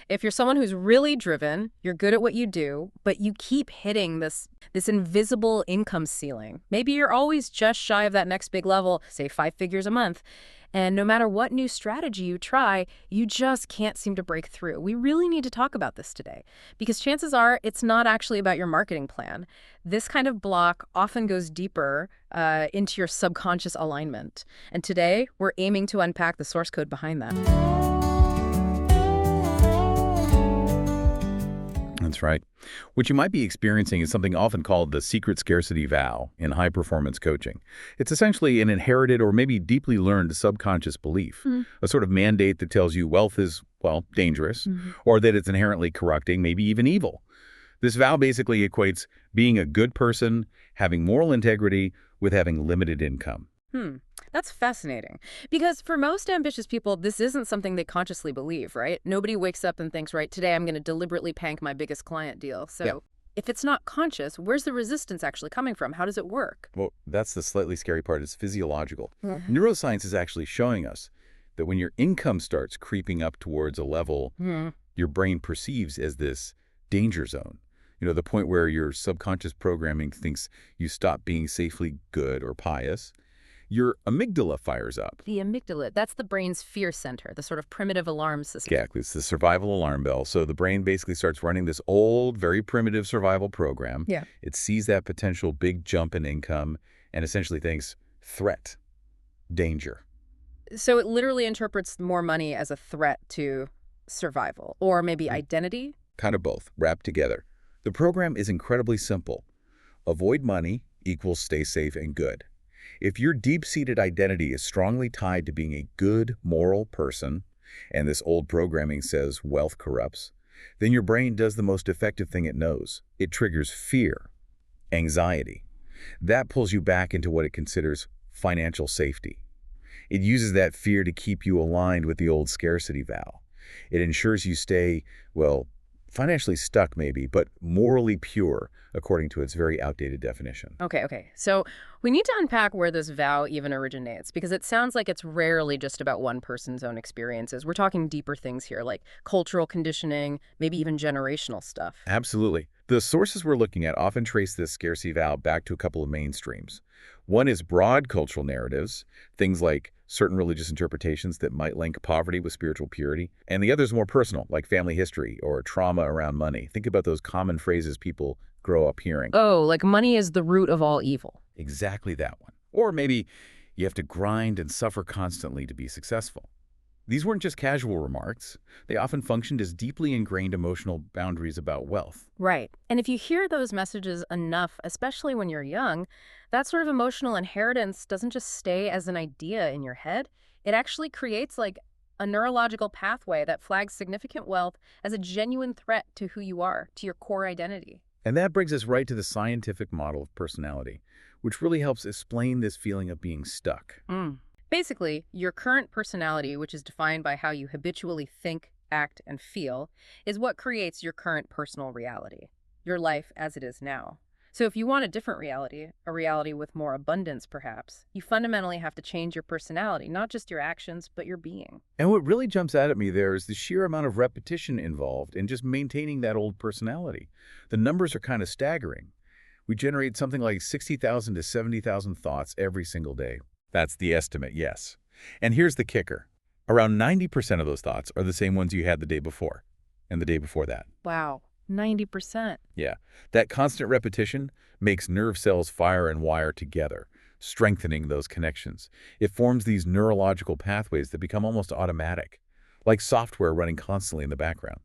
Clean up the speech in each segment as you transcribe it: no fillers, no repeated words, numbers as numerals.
If you're someone who's really driven, you're good at what you do, but you keep hitting this invisible income ceiling. Maybe you're always just shy of that next big level, say 5 figures a month. And no matter what new strategy you try, you just can't seem to break through. We really need to talk about this today, because chances are it's not actually about your marketing plan. This kind of block often goes deeper into your subconscious alignment. And today, we're aiming to unpack the source code behind that. That's right. What you might be experiencing is something often called the Secret Scarcity Vow in high-performance coaching. It's essentially an inherited or maybe deeply learned subconscious belief, a sort of mandate that tells you wealth is, well, dangerous, or that it's inherently corrupting, maybe even evil. This vow basically equates being a good person, having moral integrity, with having limited income. That's fascinating. Because for most ambitious people, this isn't something they consciously believe, right? Nobody wakes up and thinks, right, today I'm going to deliberately pank my biggest client deal. So if it's not conscious, where's the resistance actually coming from? How does it work? Well, that's the slightly scary part. It's physiological. Neuroscience is actually showing us that when your income starts creeping up towards a level your brain perceives as this danger zone, the point where your subconscious programming thinks you stop being safely good or pious, your amygdala fires up. The amygdala, that's the brain's fear center, the sort of primitive alarm system. Exactly. It's the survival alarm bell. So the brain basically starts running this old, very primitive survival program. It sees that potential big jump in income and essentially thinks, threat, danger. So it literally interprets more money as a threat to survival, or maybe identity? Kind of both, wrapped together. The program is incredibly simple. Avoid money equals stay safe and good. If your deep-seated identity is strongly tied to being a good, moral person, and this old programming says wealth corrupts, then your brain does the most effective thing it knows. It triggers fear, anxiety. That pulls you back into what it considers financial safety. It uses that fear to keep you aligned with the old scarcity vow. It ensures you stay, well, financially stuck maybe, but morally pure, according to its very outdated definition. Okay. So we need to unpack where this vow even originates, because it sounds like it's rarely just about one person's own experiences. We're talking deeper things here, like cultural conditioning, maybe even generational stuff. Absolutely. The sources we're looking at often trace this scarcity vow back to a couple of mainstreams. One is broad cultural narratives, things like certain religious interpretations that might link poverty with spiritual purity, and the other is more personal, like family history or trauma around money. Think about those common phrases people grow up hearing. Oh, like money is the root of all evil. Exactly that one. Or maybe you have to grind and suffer constantly to be successful. These weren't just casual remarks. They often functioned as deeply ingrained emotional boundaries about wealth. Right. And if you hear those messages enough, especially when you're young, that sort of emotional inheritance doesn't just stay as an idea in your head. It actually creates like a neurological pathway that flags significant wealth as a genuine threat to who you are, to your core identity. And that brings us right to the scientific model of personality, which really helps explain this feeling of being stuck. Basically, your current personality, which is defined by how you habitually think, act, and feel, is what creates your current personal reality, your life as it is now. So if you want a different reality, a reality with more abundance perhaps, you fundamentally have to change your personality, not just your actions, but your being. And what really jumps out at me there is the sheer amount of repetition involved in just maintaining that old personality. The numbers are kind of staggering. We generate something like 60,000 to 70,000 thoughts every single day. That's the estimate, yes. And here's the kicker. Around 90% of those thoughts are the same ones you had the day before and the day before that. Wow, 90%. Yeah. That constant repetition makes nerve cells fire and wire together, strengthening those connections. It forms these neurological pathways that become almost automatic, like software running constantly in the background.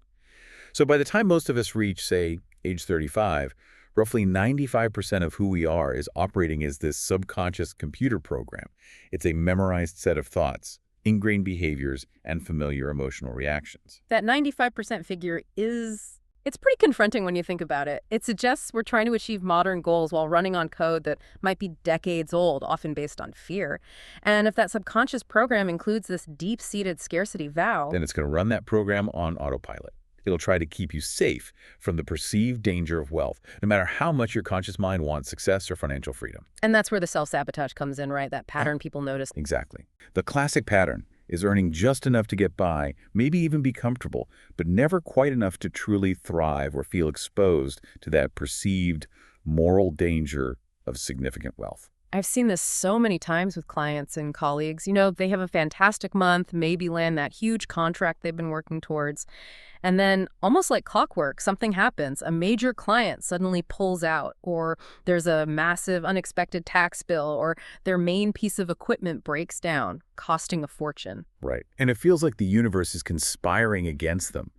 So by the time most of us reach, say, age 35, roughly 95% of who we are is operating as this subconscious computer program. It's a memorized set of thoughts, ingrained behaviors, and familiar emotional reactions. That 95% figure it's pretty confronting when you think about it. It suggests we're trying to achieve modern goals while running on code that might be decades old, often based on fear. And if that subconscious program includes this deep-seated scarcity vow, then it's going to run that program on autopilot. It'll try to keep you safe from the perceived danger of wealth, no matter how much your conscious mind wants success or financial freedom. And that's where the self-sabotage comes in, right? That pattern people notice. Exactly. The classic pattern. is earning just enough to get by, maybe even be comfortable, but never quite enough to truly thrive or feel exposed to that perceived moral danger of significant wealth. I've seen this so many times with clients and colleagues. They have a fantastic month, maybe land that huge contract they've been working towards. And then, almost like clockwork, something happens. A major client suddenly pulls out, or there's a massive unexpected tax bill, or their main piece of equipment breaks down, costing a fortune. Right. And it feels like the universe is conspiring against them.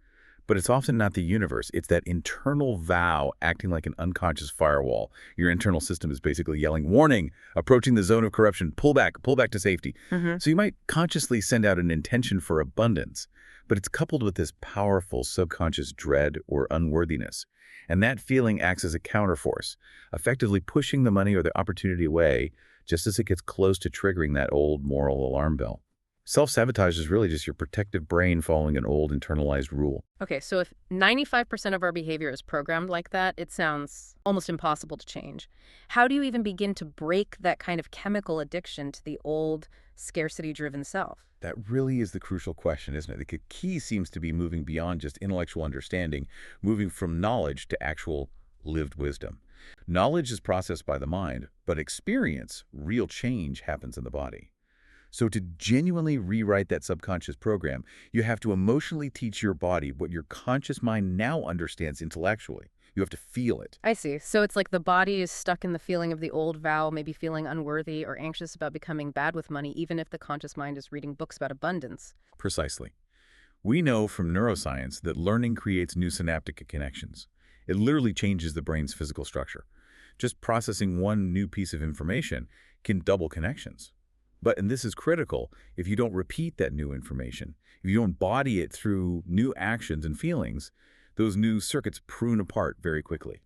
But it's often not the universe. It's that internal vow acting like an unconscious firewall. Your internal system is basically yelling, warning, approaching the zone of corruption, pull back to safety. So you might consciously send out an intention for abundance, but it's coupled with this powerful subconscious dread or unworthiness. And that feeling acts as a counterforce, effectively pushing the money or the opportunity away just as it gets close to triggering that old moral alarm bell. Self-sabotage is really just your protective brain following an old internalized rule. Okay, so if 95% of our behavior is programmed like that, it sounds almost impossible to change. How do you even begin to break that kind of chemical addiction to the old scarcity-driven self? That really is the crucial question, isn't it? The key seems to be moving beyond just intellectual understanding, moving from knowledge to actual lived wisdom. Knowledge is processed by the mind, but experience, real change, happens in the body. So to genuinely rewrite that subconscious program, you have to emotionally teach your body what your conscious mind now understands intellectually. You have to feel it. I see. So it's like the body is stuck in the feeling of the old vow, maybe feeling unworthy or anxious about becoming bad with money, even if the conscious mind is reading books about abundance. Precisely. We know from neuroscience that learning creates new synaptic connections. It literally changes the brain's physical structure. Just processing one new piece of information can double connections. But, and this is critical, if you don't repeat that new information, if you don't embody it through new actions and feelings, those new circuits prune apart very quickly.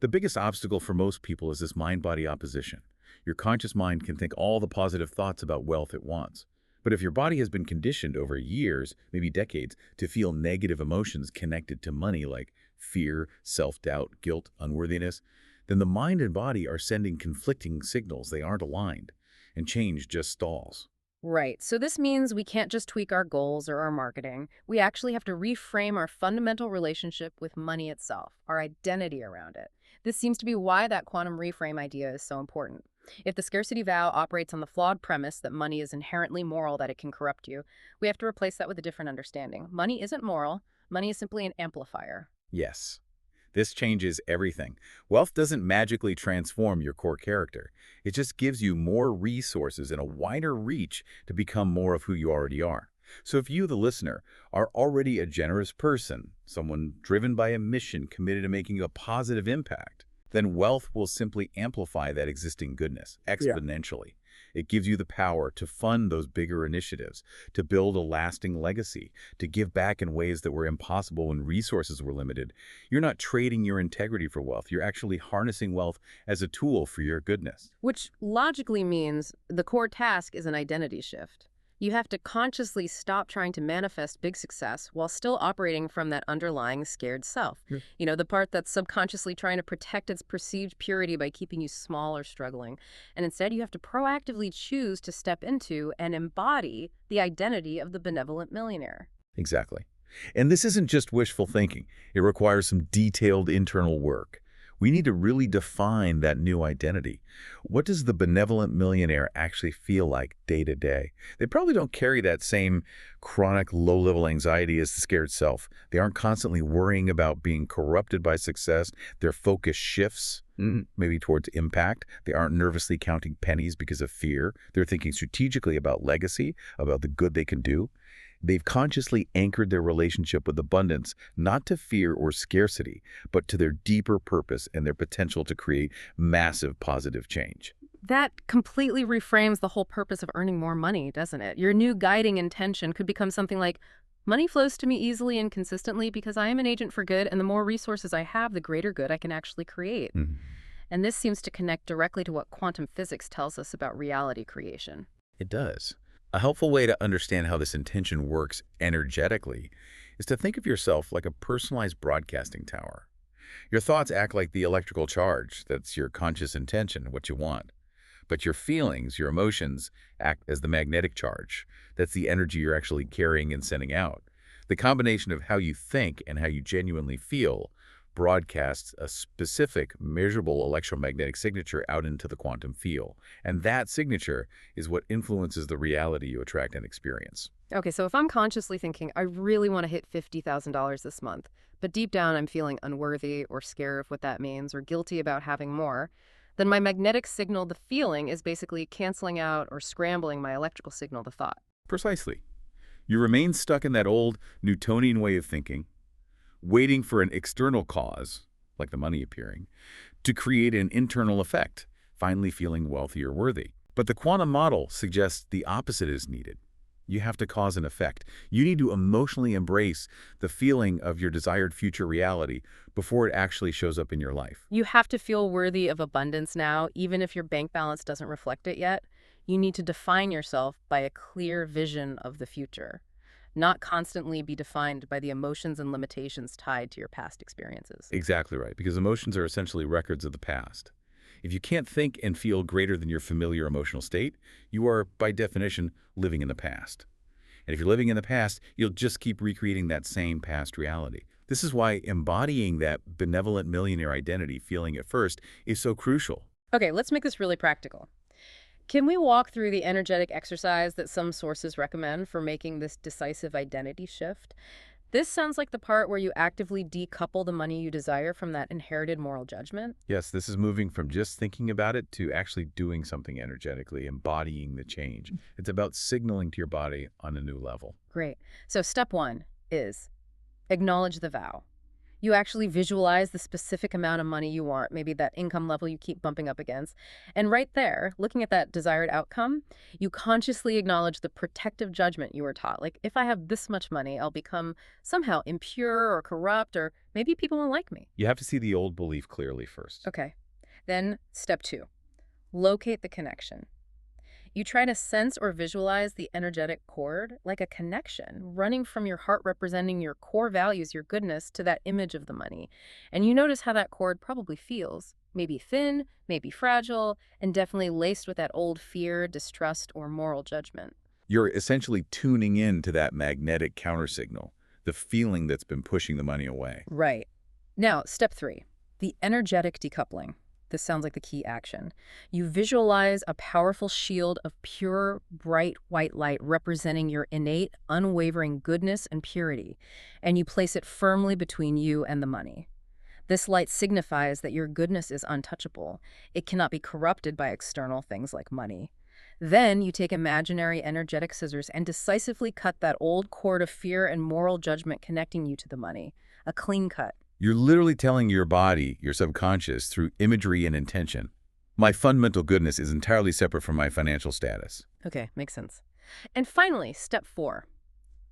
The biggest obstacle for most people is this mind-body opposition. Your conscious mind can think all the positive thoughts about wealth it wants. But if your body has been conditioned over years, maybe decades, to feel negative emotions connected to money like fear, self-doubt, guilt, unworthiness, then the mind and body are sending conflicting signals. They aren't aligned. And change just stalls. Right. So this means we can't just tweak our goals or our marketing. We actually have to reframe our fundamental relationship with money itself, our identity around it. This seems to be why that quantum reframe idea is so important. If the scarcity vow operates on the flawed premise that money is inherently moral, that it can corrupt you, we have to replace that with a different understanding. Money isn't moral. Money is simply an amplifier. Yes. This changes everything. Wealth doesn't magically transform your core character. It just gives you more resources and a wider reach to become more of who you already are. So if you, the listener, are already a generous person, someone driven by a mission committed to making a positive impact, then wealth will simply amplify that existing goodness exponentially. It gives you the power to fund those bigger initiatives, to build a lasting legacy, to give back in ways that were impossible when resources were limited. You're not trading your integrity for wealth. You're actually harnessing wealth as a tool for your goodness. Which logically means the core task is an identity shift. You have to consciously stop trying to manifest big success while still operating from that underlying scared self. The part that's subconsciously trying to protect its perceived purity by keeping you small or struggling. And instead, you have to proactively choose to step into and embody the identity of the benevolent millionaire. Exactly. And this isn't just wishful thinking. It requires some detailed internal work. We need to really define that new identity. What does the benevolent millionaire actually feel like day to day? They probably don't carry that same chronic low-level anxiety as the scared self. They aren't constantly worrying about being corrupted by success. Their focus shifts, maybe towards impact. They aren't nervously counting pennies because of fear. They're thinking strategically about legacy, about the good they can do. They've consciously anchored their relationship with abundance, not to fear or scarcity, but to their deeper purpose and their potential to create massive positive change. That completely reframes the whole purpose of earning more money, doesn't it? Your new guiding intention could become something like, money flows to me easily and consistently because I am an agent for good, and the more resources I have, the greater good I can actually create. And this seems to connect directly to what quantum physics tells us about reality creation. It does. A helpful way to understand how this intention works energetically is to think of yourself like a personalized broadcasting tower. Your thoughts act like the electrical charge. That's your conscious intention, what you want. But your feelings, your emotions, act as the magnetic charge. That's the energy you're actually carrying and sending out. The combination of how you think and how you genuinely feel broadcasts a specific, measurable electromagnetic signature out into the quantum field. And that signature is what influences the reality you attract and experience. Okay, so if I'm consciously thinking, I really want to hit $50,000 this month, but deep down I'm feeling unworthy or scared of what that means or guilty about having more, then my magnetic signal, the feeling, is basically canceling out or scrambling my electrical signal, the thought. Precisely. You remain stuck in that old Newtonian way of thinking, waiting for an external cause, like the money appearing, to create an internal effect, finally feeling wealthy or worthy. But the quantum model suggests the opposite is needed. You have to cause an effect. You need to emotionally embrace the feeling of your desired future reality before it actually shows up in your life. You have to feel worthy of abundance now, even if your bank balance doesn't reflect it yet. You need to define yourself by a clear vision of the future, not constantly be defined by the emotions and limitations tied to your past experiences. Exactly right, because emotions are essentially records of the past. If you can't think and feel greater than your familiar emotional state, you are, by definition, living in the past. And if you're living in the past, you'll just keep recreating that same past reality. This is why embodying that benevolent millionaire identity feeling at first is so crucial. Okay, let's make this really practical. Can we walk through the energetic exercise that some sources recommend for making this decisive identity shift? This sounds like the part where you actively decouple the money you desire from that inherited moral judgment. Yes, this is moving from just thinking about it to actually doing something energetically, embodying the change. It's about signaling to your body on a new level. Great. So step one is acknowledge the vow. You actually visualize the specific amount of money you want, maybe that income level you keep bumping up against. And right there, looking at that desired outcome, you consciously acknowledge the protective judgment you were taught. Like, if I have this much money, I'll become somehow impure or corrupt, or maybe people won't like me. You have to see the old belief clearly first. Okay. Then step two, locate the connection. You try to sense or visualize the energetic cord like a connection running from your heart representing your core values, your goodness, to that image of the money. And you notice how that cord probably feels. Maybe thin, maybe fragile, and definitely laced with that old fear, distrust, or moral judgment. You're essentially tuning in to that magnetic countersignal, the feeling that's been pushing the money away. Right. Now, step three, the energetic decoupling. This sounds like the key action. You visualize a powerful shield of pure, bright white light representing your innate, unwavering goodness and purity, and you place it firmly between you and the money. This light signifies that your goodness is untouchable. It cannot be corrupted by external things like money. Then you take imaginary energetic scissors and decisively cut that old cord of fear and moral judgment connecting you to the money. A clean cut. You're literally telling your body, your subconscious, through imagery and intention, my fundamental goodness is entirely separate from my financial status. Okay, makes sense. And finally, step four,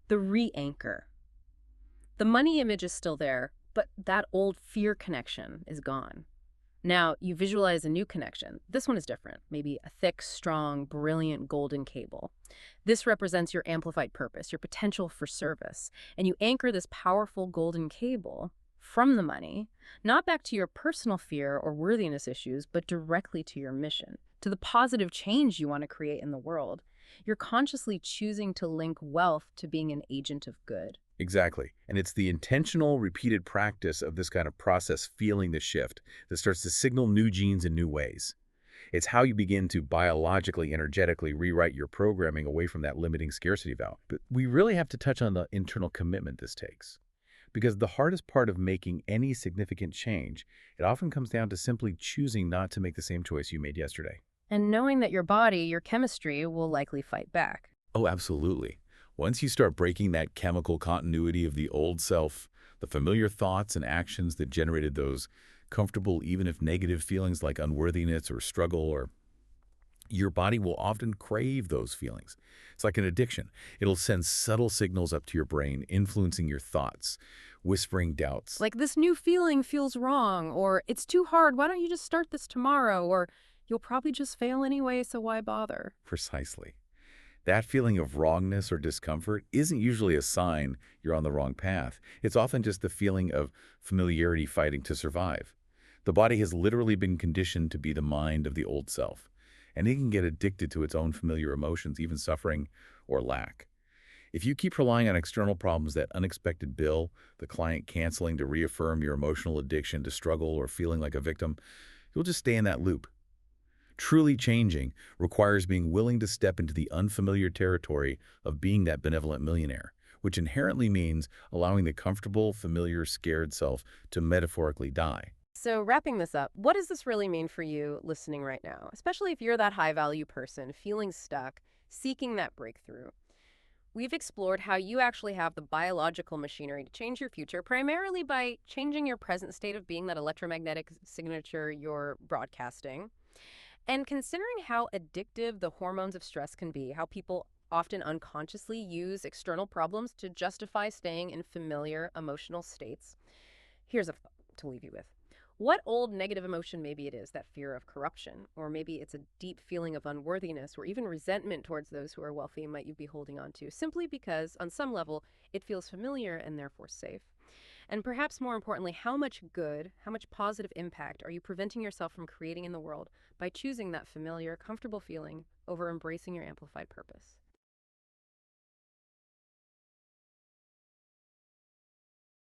the re-anchor. The money image is still there, but that old fear connection is gone. Now, you visualize a new connection. This one is different, maybe a thick, strong, brilliant golden cable. This represents your amplified purpose, your potential for service. And you anchor this powerful golden cable from the money, not back to your personal fear or worthiness issues, but directly to your mission, to the positive change you want to create in the world. You're consciously choosing to link wealth to being an agent of good. Exactly. And it's the intentional, repeated practice of this kind of process feeling the shift that starts to signal new genes in new ways. It's how you begin to biologically, energetically rewrite your programming away from that limiting scarcity vow. But we really have to touch on the internal commitment this takes. Because the hardest part of making any significant change, it often comes down to simply choosing not to make the same choice you made yesterday. And knowing that your body, your chemistry, will likely fight back. Oh, absolutely. Once you start breaking that chemical continuity of the old self, the familiar thoughts and actions that generated those comfortable, even if negative feelings like unworthiness or struggle, or your body will often crave those feelings. It's like an addiction. It'll send subtle signals up to your brain, influencing your thoughts, whispering doubts. Like, this new feeling feels wrong, or it's too hard, why don't you just start this tomorrow, or you'll probably just fail anyway, so why bother? Precisely. That feeling of wrongness or discomfort isn't usually a sign you're on the wrong path. It's often just the feeling of familiarity fighting to survive. The body has literally been conditioned to be the mind of the old self. and it can get addicted to its own familiar emotions, even suffering or lack. If you keep relying on external problems, that unexpected bill, the client canceling to reaffirm your emotional addiction to struggle or feeling like a victim, you'll just stay in that loop. Truly changing requires being willing to step into the unfamiliar territory of being that benevolent millionaire, which inherently means allowing the comfortable, familiar, scared self to metaphorically die. So wrapping this up, what does this really mean for you listening right now? Especially if you're that high-value person, feeling stuck, seeking that breakthrough. We've explored how you actually have the biological machinery to change your future, primarily by changing your present state of being, that electromagnetic signature you're broadcasting. And considering how addictive the hormones of stress can be, how people often unconsciously use external problems to justify staying in familiar emotional states. Here's a thought to leave you with. What old negative emotion maybe it is, that fear of corruption, or maybe it's a deep feeling of unworthiness or even resentment towards those who are wealthy, might you be holding on to simply because, on some level, it feels familiar and therefore safe? And perhaps more importantly, how much good, how much positive impact are you preventing yourself from creating in the world by choosing that familiar, comfortable feeling over embracing your amplified purpose?